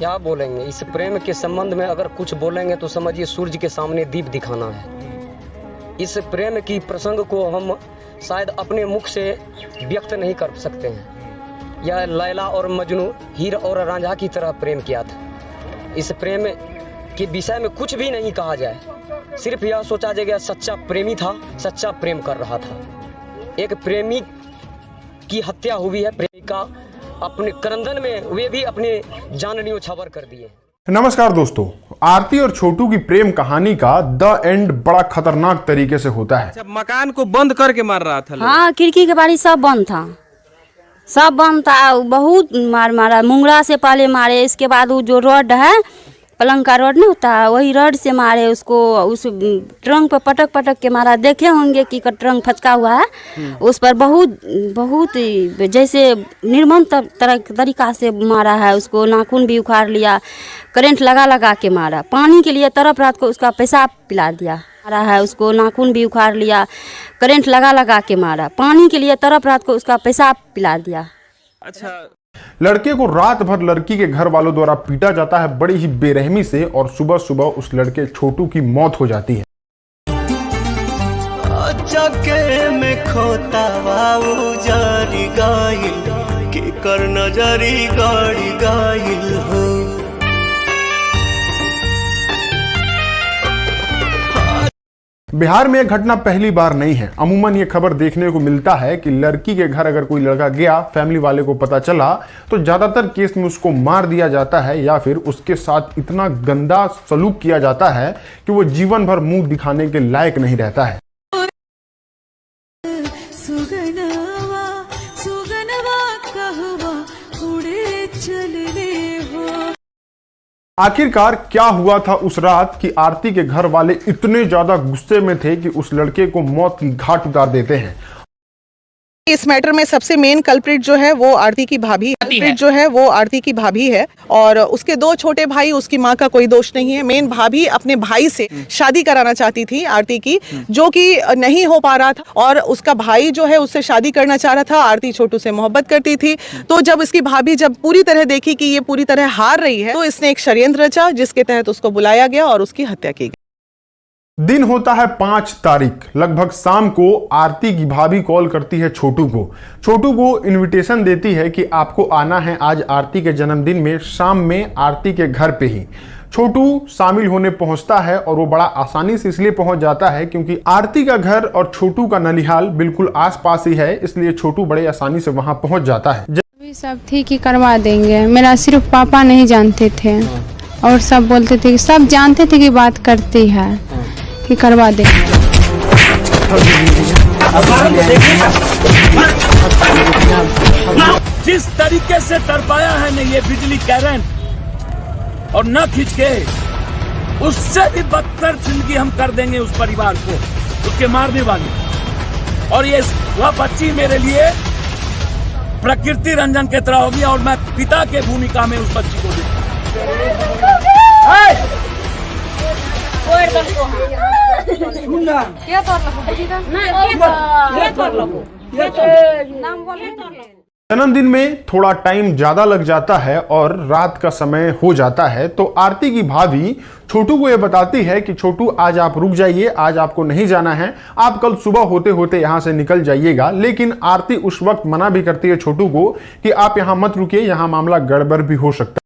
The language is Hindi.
क्या बोलेंगे इस प्रेम के संबंध में? अगर कुछ बोलेंगे तो समझिए सूरज के सामने दीप दिखाना है। इस प्रेम की प्रसंग को हम शायद अपने मुख से व्यक्त नहीं कर सकते हैं। यह लैला और मजनू, हीर और रांझा की तरह प्रेम किया था। इस प्रेम के विषय में कुछ भी नहीं कहा जाए, सिर्फ यह सोचा जाएगा सच्चा प्रेमी था, सच्चा प्रेम कर रहा था। एक प्रेमी की हत्या हुई है, प्रेमिका अपने करंदन में वे भी अपने जान न्योछावर कर दिए। नमस्कार दोस्तों, आरती और छोटू की प्रेम कहानी का द एंड बड़ा खतरनाक तरीके से होता है। जब मकान को बंद करके मार रहा था। हाँ, खिड़की के बारी सब बंद था, सब बंद था। बहुत मारा, मुंगरा से पहले मारे, इसके बाद वो जो रॉड है, पलंग का रॉड नहीं होता है, वही रॉड से मारे उसको। उस ट्रंक पर पटक पटक के मारा। देखे होंगे कि ट्रंक फचका हुआ है, उस पर बहुत जैसे निर्मम तरीका से मारा है। उसको नाखून भी उखाड़ लिया, करंट लगा के मारा। पानी के लिए तरफ रात को उसका पेशाब पिला दिया। मारा है उसको, नाखून भी उखाड़ लिया, करंट लगा के मारा। पानी के लिए तरफ रात को उसका पेशाब पिला दिया। अच्छा, लड़के को रात भर लड़की के घर वालों द्वारा पीटा जाता है बड़ी ही बेरहमी से, और सुबह सुबह उस लड़के छोटू की मौत हो जाती है। चके में खोता बाबू जारी गाइल के कर नजरी गाड़ी गाइल हो। बिहार में यह घटना पहली बार नहीं है। अमूमन ये खबर देखने को मिलता है कि लड़की के घर अगर कोई लड़का गया, फैमिली वाले को पता चला, तो ज्यादातर केस में उसको मार दिया जाता है या फिर उसके साथ इतना गंदा सलूक किया जाता है कि वो जीवन भर मुंह दिखाने के लायक नहीं रहता है। आखिरकार क्या हुआ था उस रात कि आरती के घर वाले इतने ज्यादा गुस्से में थे कि उस लड़के को मौत की घाट उतार देते हैं। इस मैटर में सबसे मेन कल्प्रिट जो है वो आरती की भाभी है और उसके दो छोटे भाई, उसकी माँ का कोई दोष नहीं है। मेन भाभी अपने भाई से शादी कराना चाहती थी आरती की, जो कि नहीं हो पा रहा था, और उसका भाई जो है उससे शादी करना चाह रहा था। आरती छोटू से मोहब्बत करती थी, तो जब इसकी भाभी जब पूरी तरह देखी कि ये पूरी तरह हार रही है, तो इसने एक षड्यंत्र रचा जिसके तहत उसको बुलाया गया और उसकी हत्या की गई। दिन होता है 5 तारीख, लगभग शाम को आरती की भाभी कॉल करती है छोटू को इनविटेशन देती है कि आपको आना है आज आरती के जन्मदिन में, शाम में आरती के घर पे ही। छोटू शामिल होने पहुंचता है और वो बड़ा आसानी से इसलिए पहुंच जाता है क्योंकि आरती का घर और छोटू का ननिहाल बिल्कुल आसपास ही है, इसलिए छोटू बड़े आसानी से वहां पहुंच जाता है। सब थी कि करवा देंगे, मेरा सिर्फ पापा नहीं जानते थे और सब बोलते थे कि सब जानते थे कि बात करती है कि करवा दे। जिस तरीके से तरपाया है न ये बिजली करंट और न खींच के, उससे भी बदतर जिंदगी हम कर देंगे उस परिवार को, उसके मारने वाले। और ये वह बच्ची मेरे लिए प्रकृति रंजन के तरह होगी और मैं पिता के भूमिका में उस बच्ची को जन्मदिन में थोड़ा टाइम ज्यादा लग जाता है और रात का समय हो जाता है, तो आरती की भाभी छोटू को यह बताती है कि छोटू आज आप रुक जाइए, आज आपको नहीं जाना है, आप कल सुबह होते होते यहां से निकल जाइएगा। लेकिन आरती उस वक्त मना भी करती है छोटू को कि आप यहां मत रुकिए, यहां मामला गड़बड़ भी हो सकता है।